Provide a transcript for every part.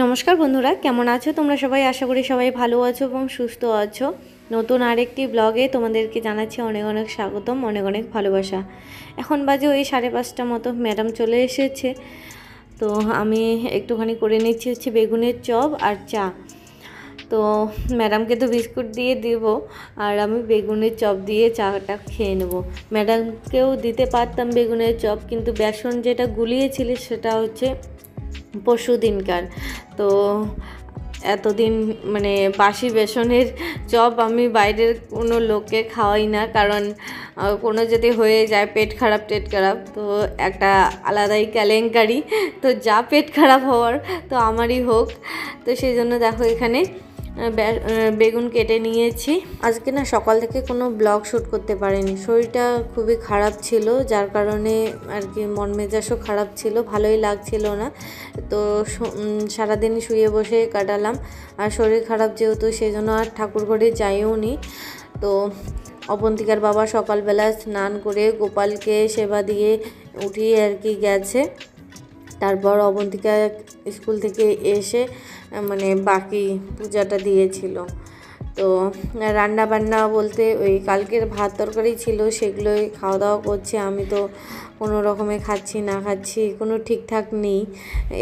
নমস্কার বন্ধুরা, কেমন আছো তোমরা সবাই? আশা করি সবাই ভালো আছো এবং সুস্থ আছো। নতুন আরেকটি ব্লগে তোমাদেরকে জানাচ্ছি অনেক অনেক স্বাগতম, অনেক অনেক ভালোবাসা। এখন বাজে ওই 5:30 মতো, ম্যাডাম চলে এসেছে। তো আমি একটুখানি করে নিচ্ছি হচ্ছে বেগুনের চপ আর চা। তো ম্যাডামকে তো বিস্কুট দিয়ে দেবো আর আমি বেগুনের চপ দিয়ে চাটা খেয়ে নেব। ম্যাডামকেও দিতে পারতাম বেগুনের চপ, কিন্তু বেসন যেটা গুলিয়েছিল সেটা হচ্ছে পরশু দিনকার। তো এতদিন মানে বাসি বেসনের চপ আমি বাইরের কোনো লোককে খাওয়াই না, কারণ কোনো যদি হয়ে যায় পেট খারাপ তো একটা আলাদাই কেলেঙ্কারি। তো যা পেট খারাপ হওয়ার তো আমারই হোক। তো সেই জন্য দেখো এখানে বেগুন কেটে নিয়েছি। আজকে না সকাল থেকে কোনো ব্লগ শ্যুট করতে পারিনি, শরীরটা খুবই খারাপ ছিল, যার কারণে আর কি মন মেজাজও খারাপ ছিল, ভালোই লাগছিল না। তো সারাদিন শুয়ে বসে কাটালাম। আর শরীর খারাপ যেহেতু, সেই জন্য আর ঠাকুর ঘরে যাইও নি। তো অবন্তিকার বাবা সকালবেলা স্নান করে গোপালকে সেবা দিয়ে উঠিয়ে আর কি গেছে। তারপর অবন্তিকা স্কুল থেকে এসে মানে বাকি পূজাটা দিয়েছিল। তো রান্না বান্না বলতে ওই কালকের ভাত তরকারি ছিল, সেগুলোই খাওয়া দাওয়া করছে। আমি তো কোনো রকমে খাচ্ছি না খাচ্ছি কোনো ঠিকঠাক নেই,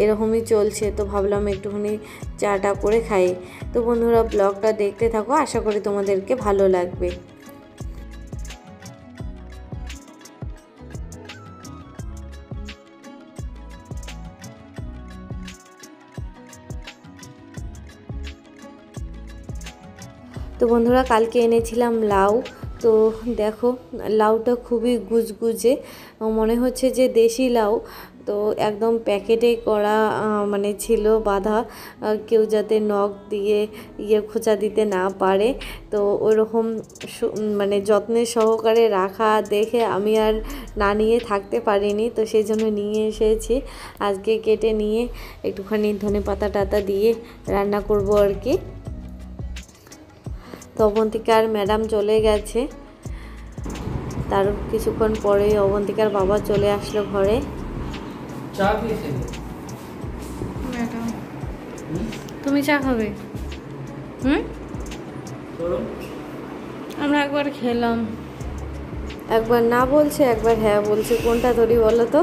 এরকমই চলছে। তো ভাবলাম একটুখানি চাটা করে খাই। তো বন্ধুরা, ব্লগটা দেখতে থাকো, আশা করি তোমাদেরকে ভালো লাগবে। তো বন্ধুরা, কালকে এনেছিলাম লাউ। তো দেখো লাউটা খুবই গুজগুজে, মনে হচ্ছে যে দেশি লাউ। তো একদম প্যাকেটে করা মানে ছিল বাঁধা, কেউ যাতে নখ দিয়ে খোঁচা দিতে না পারে। তো ওইরকম মানে যত্নের সহকারে রাখা দেখে আমি আর না নিয়ে থাকতে পারিনি। তো সেই জন্য নিয়ে এসেছি। আজকে কেটে নিয়ে একটুখানি ধনেপাতা টাতা দিয়ে রান্না করব আর কি। তো অবন্তিকার ম্যাডাম চলে গেছে, তার কিছুক্ষণ পরেই অবন্তিকার বাবা চলে আসলো ঘরে। চা খেয়েছে ম্যাডাম, তুমি চা খাবে? আমরা একবার খেলাম, একবার না বলছে একবার হ্যাঁ বলছে, কোনটা ধরি বলো তো?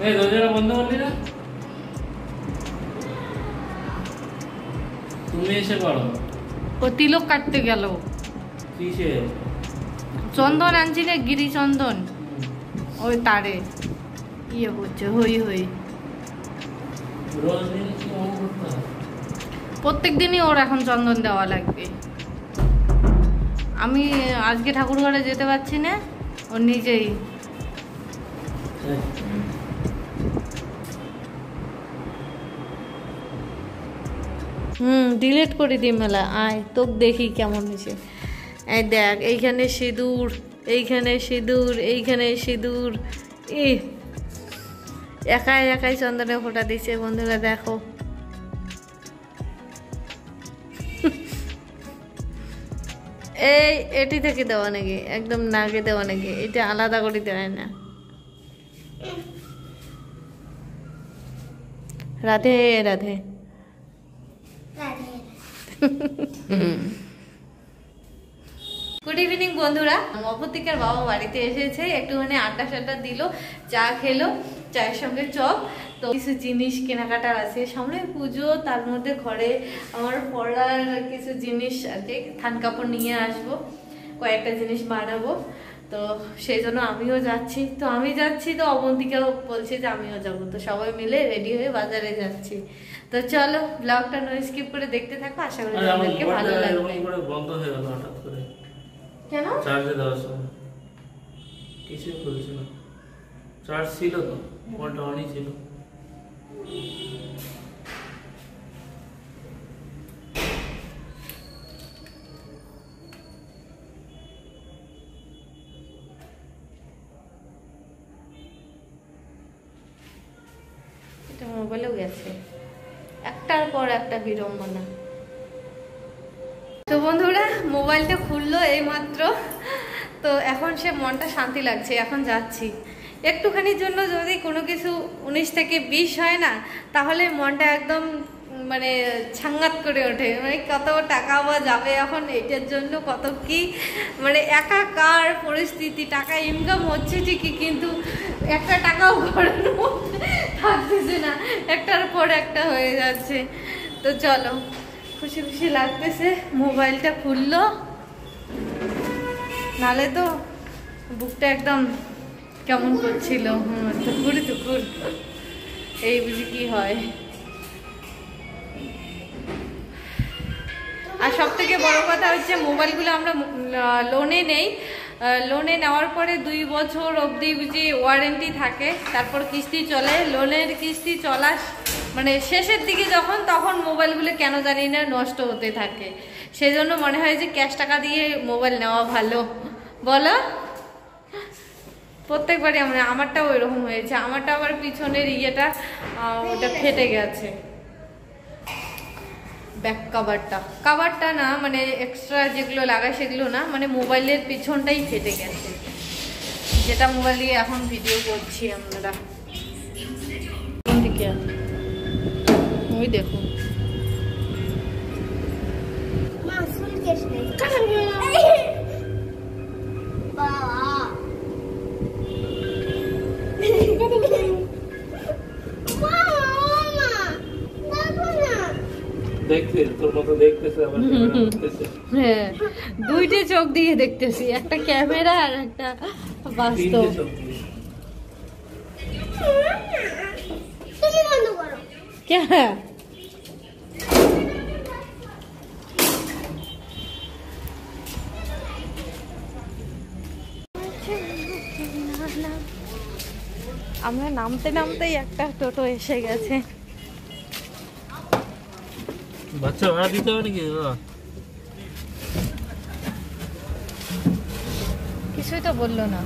এই দরজাটা বন্ধ করলি না? তুমি এসে করো। ও তিলক কাটতে গেল। কিসে? চন্দন আনছি রে, গিরি চন্দন। ওই তারে হচ্ছে হই হই। রোজ দিন কি মন করতে হয়? প্রত্যেক দিনই ওর এখন চন্দন দেওয়া লাগবে। আমি আজকে ঠাকুর ঘরে যেতে পারছি না, ও নিজেই। ডিলিট করে দিই মেলা। আয় তোকে দেখি কেমন হয়েছে। এই দেখ, এইখানে সিঁদুর, এইখানে সিঁদুর, এইখানে সিঁদুর। একাই একাই চন্দনে ফোঁটা দিচ্ছে। বন্ধুরা দেখো, এটি থেকে দেওয়া নাকি, একদম নাকে দেওয়া নাকি, এটা আলাদা করে দেওয়া না। রাধে রাধে। গুড ইভিনিং বন্ধুরা, অবন্তিকার বাবা বাড়িতে এসেছে, একটুখানি আড্ডা সাড্ডা দিল, চা খেলো, চায়ের সঙ্গে চপ। তো কিছু জিনিস কেনাকাটার আছে, সামনে পুজো, তার মধ্যে ঘরে আমার পড়ার কিছু জিনিস আছে, থান কাপড় নিয়ে আসবো, কয়েকটা জিনিস বানাবো। তো সেই জন্য আমিও যাচ্ছি। তো আমি যাচ্ছি, তো অবন্তিকাও বলছে যে আমিও যাবো। তো সবাই মিলে রেডি হয়ে বাজারে যাচ্ছি। তো চলো ব্লগটা নো স্কিপ করে দেখতে থাকো, আশা করি তোমাদেরকে ভালো লাগবে। বন্ধ হয়ে গেল হঠাৎ করে। কেন? চার্জে দেওয়ার সময় কিছুই খুলছে না। চার্জ ছিল তো, ফোনটা অনই ছিল। এটা মোবাইলেও গেছে, একটার পর একটা বিড়ম্বনা। তো বন্ধুরা, মোবাইলটা খুললো এইমাত্র। তো এখন সে মনটা শান্তি লাগছে, এখন যাচ্ছি। একটুখানির জন্য যদি কোনো কিছু 19 থেকে 20 হয় না, তাহলে মনটা একদম মানে ছাঙ্গাত করে ওঠে। মানে কত টাকা বা যাবে এখন এইটার জন্য, কত কি মানে একাকার পরিস্থিতি। টাকা ইনকাম হচ্ছে ঠিকই, কিন্তু একটা টাকাও ঘরের মধ্যে থাকতেছে না, একটার পর একটা হয়ে যাচ্ছে। তো চলো, খুশি খুশি লাগতেছে। মোবাইলটা খুললো, নালে তো বুকটা একদম কেমন করছিল, টুকুর টুকুর। এই বুঝি কি হয়। আর সব থেকে বড় কথা হচ্ছে মোবাইলগুলো আমরা লোনে নেই। লোনে নেওয়ার পরে 2 বছর অবধি বুঝি ওয়ারেন্টি থাকে, তারপর কিস্তি চলে। লোনের কিস্তি চলা মানে শেষের দিকে যখন, তখন মোবাইলগুলো কেন জানি না নষ্ট হতে থাকে। সেই জন্য মনে হয় যে ক্যাশ টাকা দিয়ে মোবাইল নেওয়া ভালো, বলো? প্রত্যেকবারই আমারটাও এরকম হয়েছে। আমারটা আবার পিছনের ইয়েটা ওটা ফেটে গেছে, ব্যাক কাভারটা না, মানে এক্সট্রা যেগুলো লাগায় সেগুলো না, মানে মোবাইলের পিছনটাই ফেটে গেছে, যেটা মোবাইল দিয়ে এখন ভিডিও করছি আমরা। ওই দেখো, হ্যাঁ, 2টে চোখ দিয়ে দেখতেছি, একটা ক্যামেরা আর একটা বাস্তব। আমরা নামতে নামতেই একটা টোটো এসে গেছে। বাচ্চা ভাড়া দিতে হবে নাকি? কিছুই তো বললো না।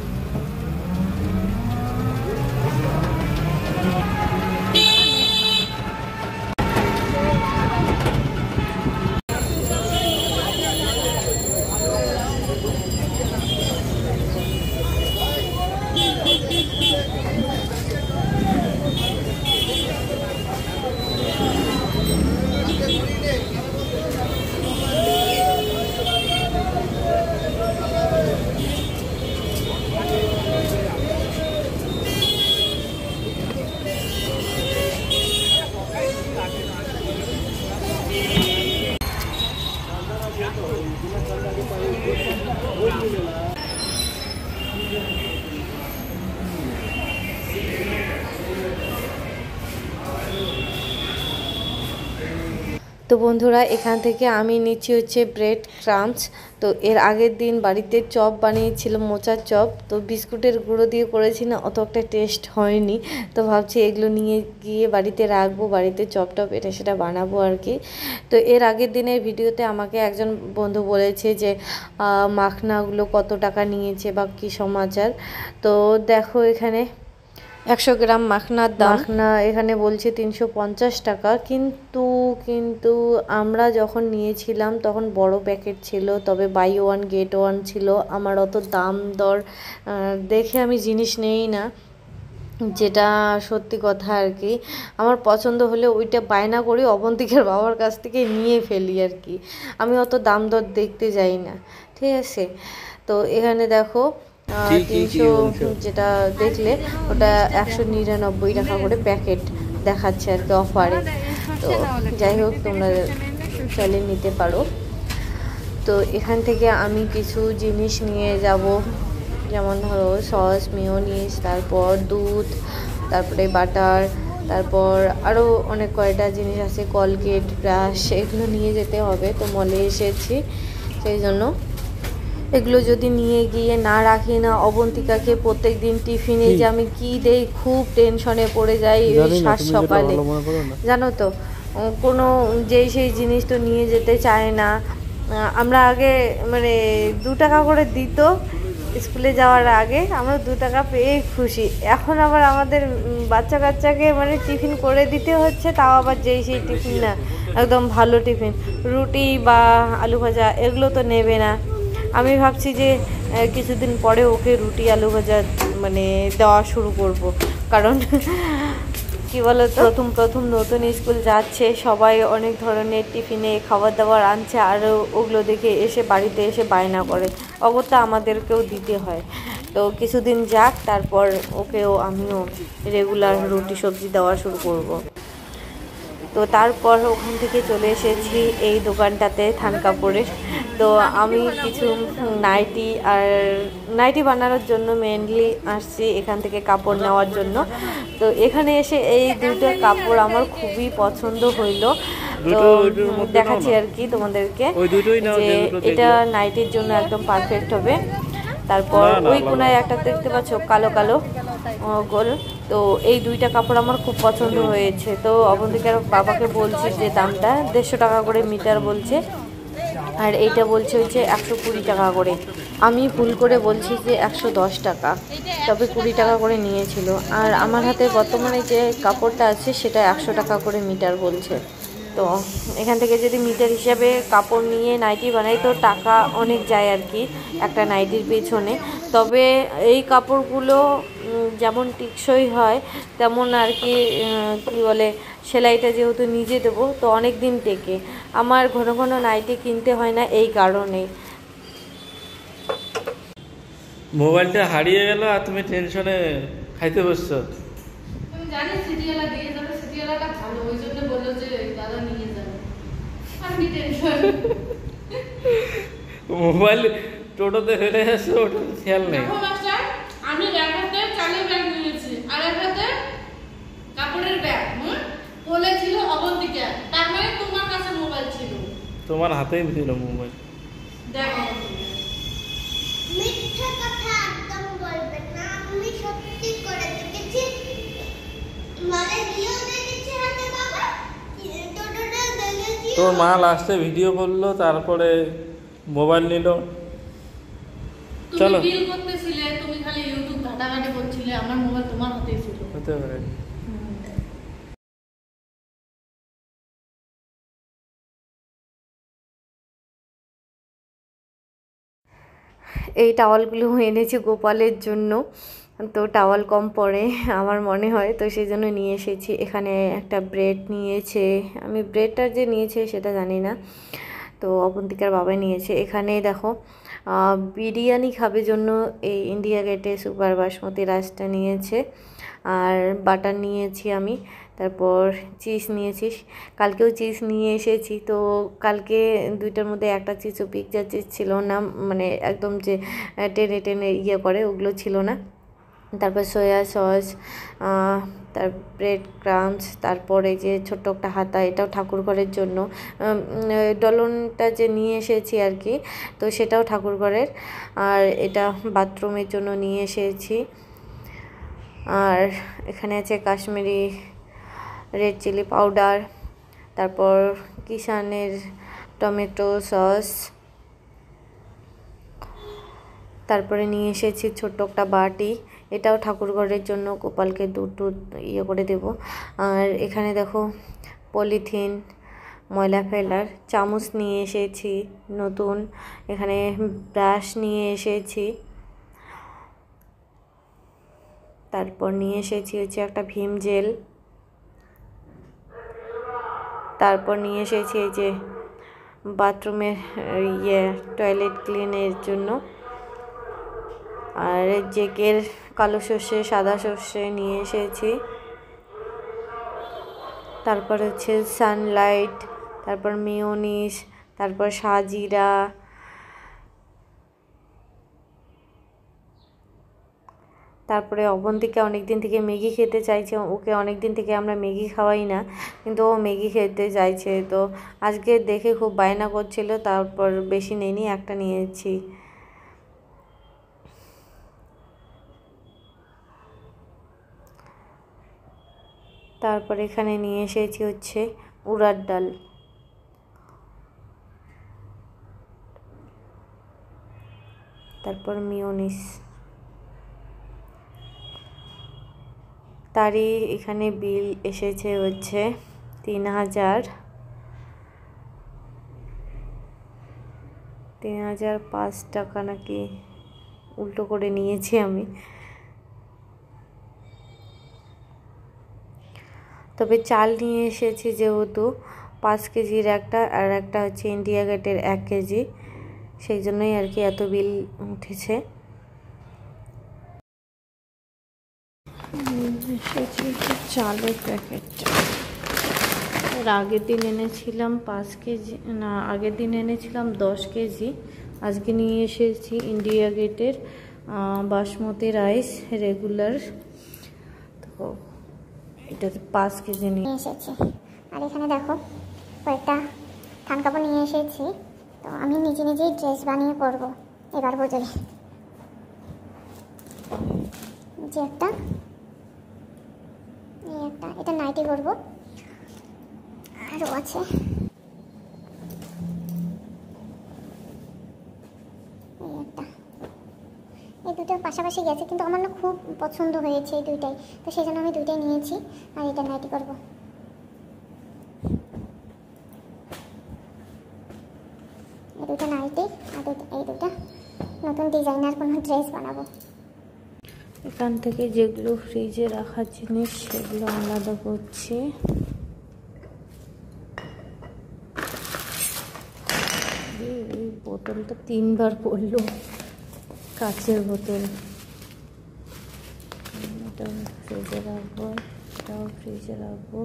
তো বন্ধুরা, এখান থেকে আমি নিচ্ছি হচ্ছে ব্রেড ক্রাম্পস। তো এর আগের দিন বাড়িতে চপ বানিয়েছিলাম, মোচার চপ। তো বিস্কুটের গুঁড়ো দিয়ে করেছি না, অত একটা টেস্ট হয়নি। তো ভাবছি এগুলো নিয়ে গিয়ে বাড়িতে রাখবো, বাড়িতে চপ টপ এটা সেটা বানাবো আর কি। তো এর আগের দিনের ভিডিওতে আমাকে একজন বন্ধু বলেছে যে মাখনাগুলো কত টাকা নিয়েছে বা কী সমাচার। তো দেখো এখানে 100 গ্রাম মাখনার দাম, মাখনা এখানে বলছে 350 টাকা। কিন্তু আমরা যখন নিয়েছিলাম তখন বড় প্যাকেট ছিল, তবে বাই 1 গেট 1 ছিল। আমার অত দাম দর দেখে আমি জিনিস নেই না, যেটা সত্যি কথা আর কি। আমার পছন্দ হলে ওইটা বায়না করি, অবন্তিকের বাবার কাছ থেকে নিয়ে ফেলি আর কি। আমি অত দাম দর দেখতে যাই না, ঠিক আছে। তো এখানে দেখো 300 যেটা দেখলে ওটা 199 টাকা করে প্যাকেট দেখাচ্ছে আর কি অফারে। তো যাই হোক, তোমরা চাইলে নিতে পারো। তো এখান থেকে আমি কিছু জিনিস নিয়ে যাব, যেমন ধরো সস, মেয়োনিজ, তারপর দুধ, তারপরে বাটার, তারপর আরও অনেক কয়টা জিনিস আছে, কলগেট, ব্রাশ, এগুলো নিয়ে যেতে হবে। তো মলে এসেছি, সেই জন্য এগুলো যদি নিয়ে গিয়ে না রাখি না, অবন্তিকাকে প্রত্যেক দিন টিফিনে যে আমি কি দেই খুব টেনশনে পড়ে যাই সাত সকালে, জানো তো। কোনো সেই জিনিস তো নিয়ে যেতে চায় না। আমরা আগে মানে 2 টাকা করে দিত স্কুলে যাওয়ার আগে, আমরা 2 টাকা পেয়েই খুশি। এখন আবার আমাদের বাচ্চা কাচ্চাকে মানে টিফিন করে দিতে হচ্ছে, তাও আবার সেই টিফিন না, একদম ভালো টিফিন, রুটি বা আলু ভাজা এগুলো তো নেবে না। আমি ভাবছি যে কিছুদিন পরে ওকে রুটি আলু ভাজা মানে দেওয়া শুরু করব, কারণ কি বলো তো, প্রথম প্রথম নতুন স্কুল যাচ্ছে, সবাই অনেক ধরনের টিফিনে খাবার দাবার আনছে, আর ওগুলো দেখে এসে বাড়িতে এসে বায়না করে, অগত্যা আমাদেরকেও দিতে হয়। তো কিছুদিন যাক, তারপর ওকেও আমিও রেগুলার রুটি সবজি দেওয়া শুরু করব। তো তারপর ওখান থেকে চলে এসেছি এই দোকানটাতে, থান কাপড়ের। তো আমি কিছু নাইটি বানানোর জন্য মেনলি আসছি এখান থেকে কাপড় নেওয়ার জন্য। তো এখানে এসে এই দুটো কাপড় আমার খুবই পছন্দ হইলো, তো দেখাচ্ছি আর কি তোমাদেরকে যে এটা নাইটির জন্য একদম পারফেক্ট হবে। তারপর ওই কোনায় একটা দেখতে পাচ্ছ কালো কালো গোল, তো এই দুইটা কাপড় আমার খুব পছন্দ হয়েছে। তো অবন্তিকার বাবাকে বলছি যে দামটা 150 টাকা করে মিটার বলছে, আর এইটা বলছে হচ্ছে 120 টাকা করে। আমি ভুল করে বলছি যে 110 টাকা, তবে 20 টাকা করে নিয়েছিল। আর আমার হাতে বর্তমানে যে কাপড়টা আছে সেটা 100 টাকা করে মিটার বলছে। তো এখান থেকে যদি মিটার হিসাবে কাপড় নিয়ে নাইটি বানাই তো টাকা অনেক যায় আর কি একটা নাইটির পেছনে। তবে এই কাপড়গুলো যেমন টিকসই হয় তেমন আর কি কী বলে, সেলাইটা যেহেতু নিজে দেবো তো অনেক দিন টেকে। আমার ঘন ঘন নাইটি কিনতে হয় না এই কারণেই। মোবাইলটা হারিয়ে গেল আর তুমি টেনশনে খাইতে বসছো। আমি জানি সিটিওয়ালা দিয়ে যাবে, সিটিওয়ালাটা ভালো, ওই জন্য বললো যে দাদা নিয়ে যাবে। আমি টেনশন। মোবাইল টোটোতে ফেলে আসছো, ওটা খেয়াল নেই। দেখো মাস্টার, আমি এক হাতে চালের ব্যাগ নিয়েছি আর এক হাতে কাপড়ের ব্যাগ। কোলে ছিল অবন্তিকা, তার মানে তোমার কাছে মোবাইল ছিল। তোমার হাতেই ছিল মোবাইল। দেখো মিথ্যা কথা একদম বলবেন না, আমি সত্যি করে দেখেছি, মানে ভিডিও দেখেছি হাতে বাবা, টোটোটা দেখেছি। তোর মা লাস্টে ভিডিও করলো, তারপরে মোবাইল নিল। তুমি চলো। বিল করতেছিলে, তুমি খালি ইউটিউব ঘাটাঘাটি করছিলে, আমার মোবাইল তোমার হাতেই ছিল। হতে পারে। এই টাওয়ালগুলো এনেছি গোপালের জন্য, তো টাওয়াল কম পড়ে আমার মনে হয়, তো সেই জন্য নিয়ে এসেছি। এখানে একটা ব্রেড নিয়েছে, আমি ব্রেডটা যে নিয়েছে সেটা জানি না, তো অবন্তিকার বাবাই নিয়েছে। এখানে দেখো বিরিয়ানি খাবে জন্য এই ইন্ডিয়া গেটে সুপার বাসমতি রাইসটা নিয়েছে, আর বাটার নিয়েছি আমি, তারপর চিজ নিয়েছি। কালকেও চিজ নিয়ে এসেছি, তো কালকে দুইটার মধ্যে একটা চিজও পিৎজা চিজ ছিল না, মানে একদম যে টেনে টেনে ইয়ে করে ওগুলো ছিল না। তারপর সয়া সস, তার ব্রেড ক্রাম্স, তারপরে যে ছোট্ট একটা হাতা, এটাও ঠাকুর ঘরের জন্য। ডলনটা যে নিয়ে এসেছি আর কি, তো সেটাও ঠাকুর ঘরের, আর এটা বাথরুমের জন্য নিয়ে এসেছি। আর এখানে আছে কাশ্মীরি রেড চিলি পাউডার, তারপর কিষানের টমেটো সস, তারপরে নিয়ে এসেছি ছোট্ট একটা বাটি, এটাও ঠাকুর ঘরের জন্য, গোপালকে দুধ টুধ ইয়ে করে দেব। আর এখানে দেখো পলিথিন, ময়লা ফেলার চামচ নিয়ে এসেছি নতুন, এখানে ব্রাশ নিয়ে এসেছি, তারপর নিয়ে এসেছি হচ্ছে একটা ভীম জেল, তারপর নিয়ে এসেছি এই যে বাথরুমের টয়লেট ক্লিনের জন্য, আর জেকের কালো সর্ষে সাদা সর্ষে নিয়ে এসেছি, তারপর হচ্ছে সানলাইট, তারপর মেয়োনিজ, তারপর সাজিরা, তারপরে অবন্তিকা অনেক দিন থেকে ম্যাগি খেতে চাইছে, ওকে অনেক দিন থেকে আমরা ম্যাগি খাওয়াই না, কিন্তু ও ম্যাগি খেতে চাইছে, তো আজকে দেখে খুব বায়না করছিল, তারপর বেশি নেইনি, একটা নিয়েছি। তারপর এখানে নিয়ে এসেছি হচ্ছে উড়ার ডাল, তারপর মিয়োনিস, তারই এখানে বিল এসেছে হচ্ছে 3000 3005 টাকা নাকি উল্টো করে নিয়েছি আমি। তবে চাল নিয়ে এসেছি যেহেতু 5 কেজির একটা, আর একটা হচ্ছে ইন্ডিয়া গেটের 1 কেজি, সেই জন্যই আর কি এত বিল উঠেছে। এসেছি চালের প্যাকেটটা। আর আগের দিন এনেছিলাম 5 কেজি, না আগের দিন এনেছিলাম 10 কেজি। আজকে নিয়ে এসেছি ইন্ডিয়া গেটের বাসমতি রাইস রেগুলার, তো এটা 5 কেজি নিয়ে এসেছি। আর এখানে দেখো কয়েকটা থান কাপড় নিয়ে এসেছি, তো আমি নিজে নিজেই ড্রেস বানিয়ে পরবো এবার বছরে। যে একটা এই একটা, এটা নাইটি করবো। আরও আছে এই একটা, এই দুটো পাশাপাশি গেছে কিন্তু আমার না খুব পছন্দ হয়েছে এই দুইটাই, তো সেই জন্য আমি দুইটাই নিয়েছি। আর এটা নাইটি করবো। এই দুটো নাইটি আর এই দুটো নতুন ডিজাইনার কোনো ড্রেস বানাবো। এখান থেকে যেগুলো ফ্রিজে রাখার জিনিস সেগুলো আলাদা করছি। এই বোতলটা 3 বার পড়লো, কাচের বোতল। এটা ফ্রিজে রাখবো, এটাও ফ্রিজে রাখবো,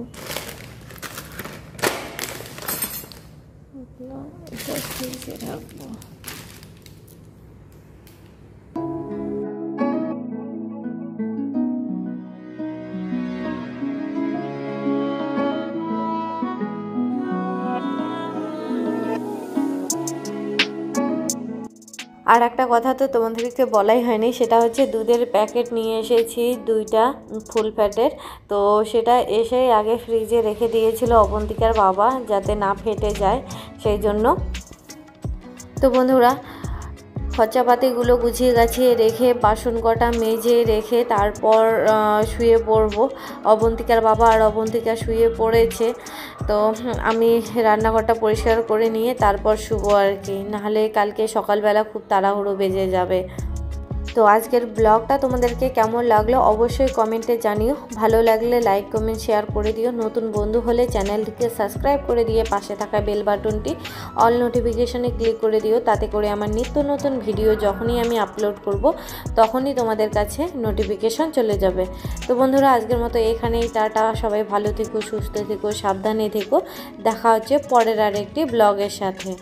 এটা ফ্রিজে রাখবো। আর একটা কথা তো তোমাদেরকে বলাই হয়নি, সেটা হচ্ছে দুধের প্যাকেট নিয়ে এসেছি 2টা ফুল ফ্যাটের। তো সেটা এসে আগে ফ্রিজে রেখে দিয়েছিল অবন্তিকার বাবা যাতে না ফেটে যায় সেই জন্য। তো বন্ধুরা খরচাপাতিগুলো গুছিয়ে গাছিয়ে রেখে বাসন কটা মেজে রেখে তারপর শুয়ে পড়বো। অবন্তিকার বাবা আর অবন্তিকা শুয়ে পড়েছে, তো আমি রান্নাঘরটা পরিষ্কার করে নিয়ে তারপর শুবো আর কি, নাহলে কালকে সকালবেলা খুব তাড়াহুড়ো বেজে যাবে। তো আজকের ব্লগটা তোমাদেরকে কেমন লাগলো অবশ্যই কমেন্টে জানিও। ভালো লাগলে লাইক কমেন্ট শেয়ার করে দিও। নতুন বন্ধু হলে চ্যানেলটিকে সাবস্ক্রাইব করে দিয়ে পাশে থাকা বেল বাটনটি অল নোটিফিকেশনে ক্লিক করে দিও, তাতে করে আমার নিত্য নতুন ভিডিও যখনই আমি আপলোড করব তখনই তোমাদের কাছে নোটিফিকেশন চলে যাবে। তো বন্ধুরা আজকের মতো এখানেই টাটা, সবাই ভালো থেকো, সুস্থ থেকো, সাবধানে থেকো। দেখা হচ্ছে পরের আরেকটি ব্লগের সাথে।